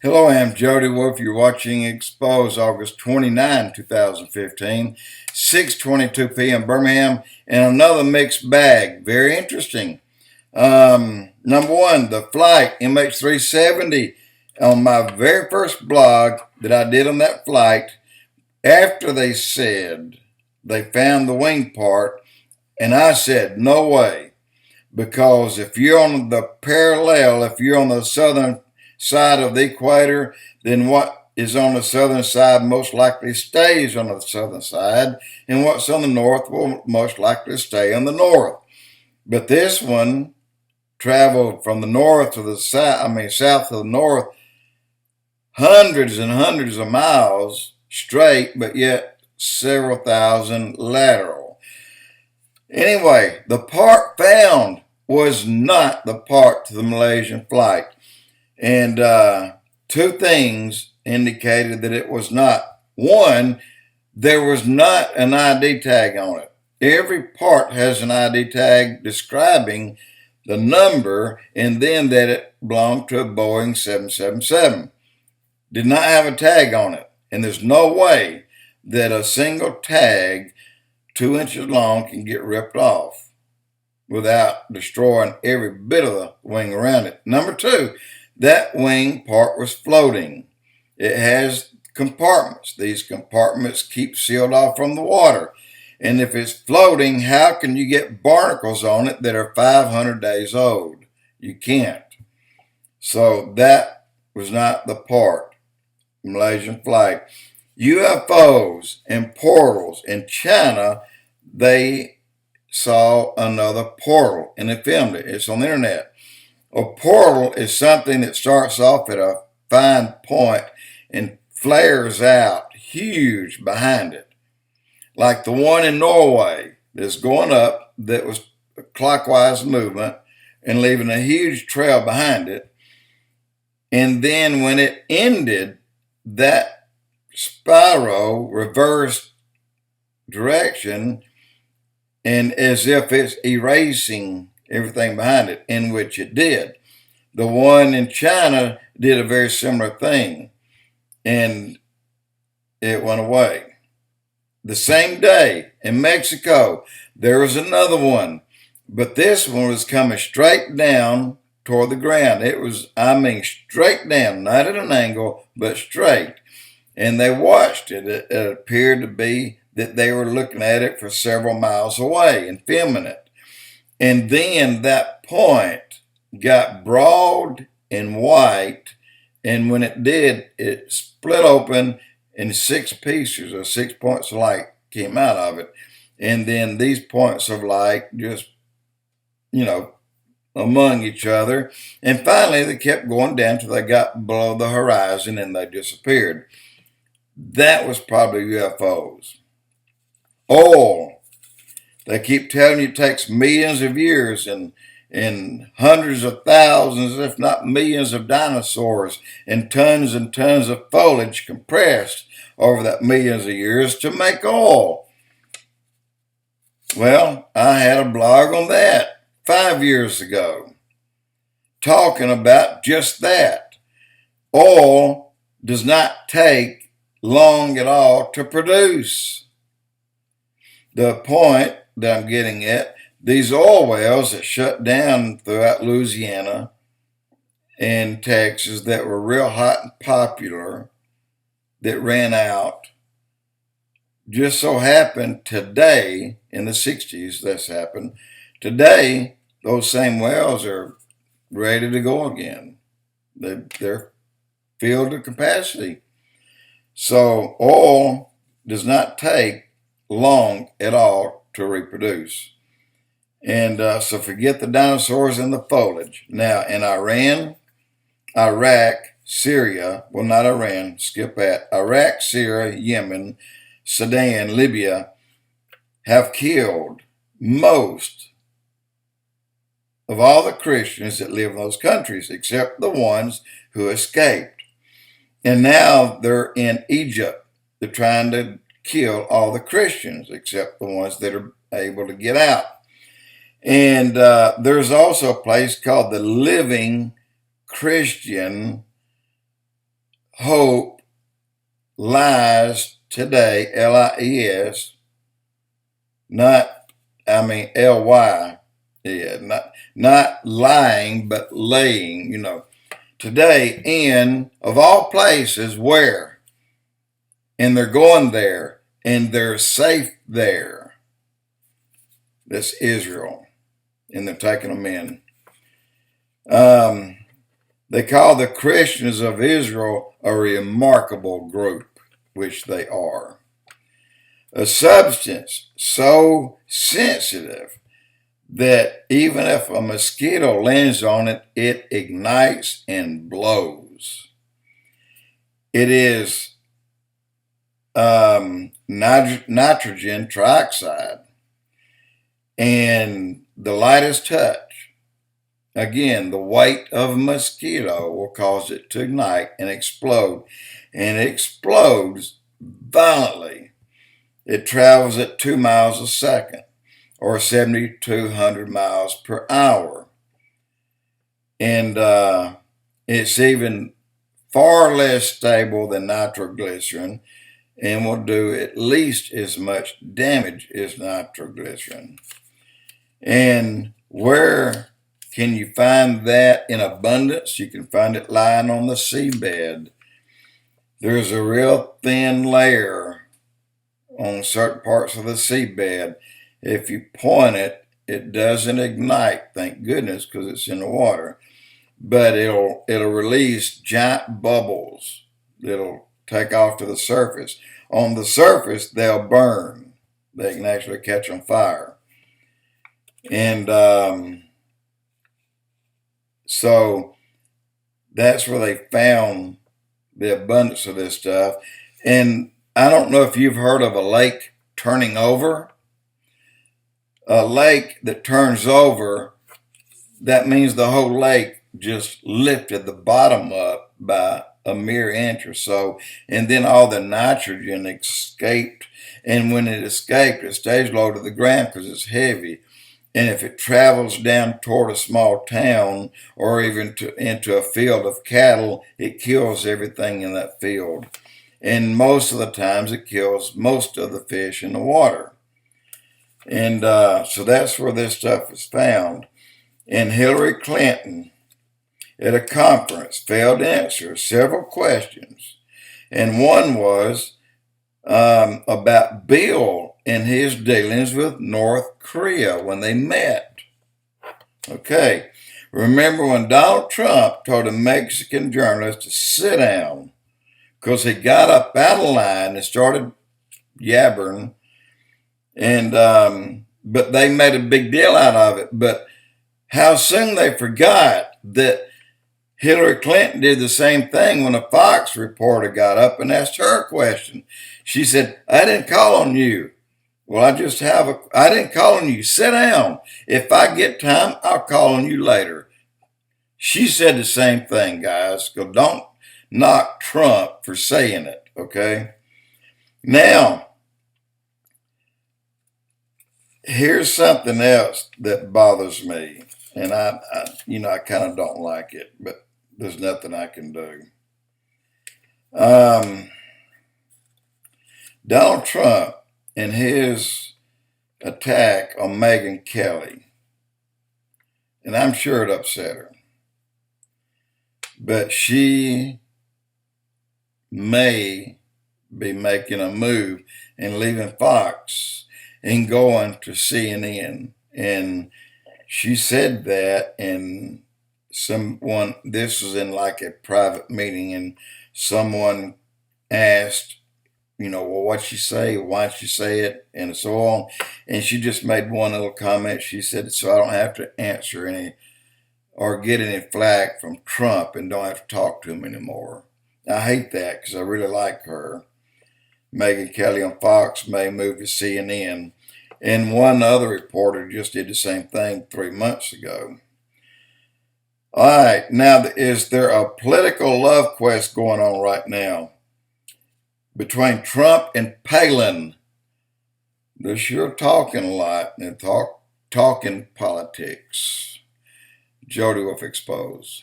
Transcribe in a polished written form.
Hello, I'm Jody Wolf. You're watching Expoz, August 29, 2015, 6:22 p.m. Birmingham, and another mixed bag. Very interesting. Number one, the flight MH370. On my very first blog that I did on that flight, after they said they found the wing part, and I said, no way. Because if you're on the parallel, if you're on the southern side of the equator, then what is on the southern side most likely stays on the southern side, and what's on the north will most likely stay on the north. But this one traveled from the north to the south, south to the north, hundreds and hundreds of miles straight, but yet several thousand lateral. Anyway, the part found was not the part to the Malaysian flight. And two things indicated that it was not. One, there was not an ID tag on it. Every part has an ID tag describing the number and then that it belonged to a Boeing 777. Did not have a tag on it. And there's no way that a single tag 2 inches long can get ripped off without destroying every bit of the wing around it. Number two, that wing part was floating. It has compartments. These compartments keep sealed off from the water. And if it's floating, how can you get barnacles on it that are 500 days old? You can't. So that was not the part. Malaysian flight. UFOs and portals in China, they saw another portal and they filmed it. It's on the internet. A portal is something that starts off at a fine point and flares out huge behind it. Like the one in Norway that's going up that was a clockwise movement and leaving a huge trail behind it. And then when it ended, that spiral reversed direction and as if it's erasing everything behind it, in which it did. The one in China did a very similar thing, and it went away. The same day in Mexico, there was another one, but this one was coming straight down toward the ground. It was, straight down, not at an angle, but straight. And they watched it. It appeared to be that they were looking at it for several miles away and filming it. And then that point got broad and white, and when it did, it split open and 6 pieces or 6 points of light came out of it. And then these points of light just, among each other. And finally, they kept going down till they got below the horizon and they disappeared. That was probably UFOs. Oil. They keep telling you it takes millions of years and hundreds of thousands, if not millions of dinosaurs and tons of foliage compressed over that millions of years to make oil. Well, I had a blog on that 5 years ago talking about just that. Oil does not take long at all to produce. The point that I'm getting at, these oil wells that shut down throughout Louisiana and Texas that were real hot and popular, that ran out, just so happened today, in the 60s this happened, today those same wells are ready to go again. They're filled to capacity. So oil does not take long at all to reproduce. And so forget the dinosaurs and the foliage. Now in Iran, Iraq, Syria, well not Iran, skip that, Iraq, Syria, Yemen, Sudan, Libya have killed most of all the Christians that live in those countries except the ones who escaped. And now they're in Egypt. They're trying to kill all the Christians except the ones that are able to get out. And there's also a place called the Living Christian hope lies today, L-I-E-S, L-Y, not lying, but laying, today in, of all places, where? And they're going there, and they're safe there. That's Israel, and they're taking them in. They call the Christians of Israel a remarkable group, which they are. A substance so sensitive that even if a mosquito lands on it, it ignites and blows. It is nitrogen trioxide, and the lightest touch, again, the weight of a mosquito will cause it to ignite and explode, and it explodes violently. It travels at 2 miles a second, or 7,200 miles per hour. And it's even far less stable than nitroglycerin, and will do at least as much damage as nitroglycerin. And where can you find that in abundance? You can find it lying on the seabed. There's a real thin layer on certain parts of the seabed. If you point it, it doesn't ignite, thank goodness, because it's in the water. But it'll release giant bubbles that'll take off to the surface. On the surface, they'll burn. They can actually catch on fire. And so that's where they found the abundance of this stuff. And I don't know if you've heard of a lake turning over. A lake that turns over, that means the whole lake just lifted the bottom up by a mere inch or so, and then all the nitrogen escaped. And when it escaped, it stays low to the ground because it's heavy. And if it travels down toward a small town or even into a field of cattle, it kills everything in that field. And most of the times it kills most of the fish in the water. And so that's where this stuff is found. And Hillary Clinton, at a conference, failed to answer several questions. And one was about Bill and his dealings with North Korea when they met. Okay, remember when Donald Trump told a Mexican journalist to sit down because he got up out of line and started yabbering, and but they made a big deal out of it. But how soon they forgot that Hillary Clinton did the same thing when a Fox reporter got up and asked her a question. She said, "I didn't call on you." Well, I didn't call on you. Sit down. If I get time, I'll call on you later. She said the same thing, guys. So don't knock Trump for saying it, okay? Now, here's something else that bothers me. And I kind of don't like it, but there's nothing I can do. Donald Trump and his attack on Megyn Kelly, and I'm sure it upset her, but she may be making a move and leaving Fox and going to CNN. And she said that, and this was in like a private meeting, and someone asked, well, what'd she say? Why'd she say it? And so on. And she just made one little comment. She said, so I don't have to answer any or get any flack from Trump and don't have to talk to him anymore. I hate that because I really like her. Megyn Kelly on Fox may move to CNN. And one other reporter just did the same thing 3 months ago. All right, now is there a political love quest going on right now between Trump and Palin? They're sure talking a lot and talking politics. Jody with Expoz.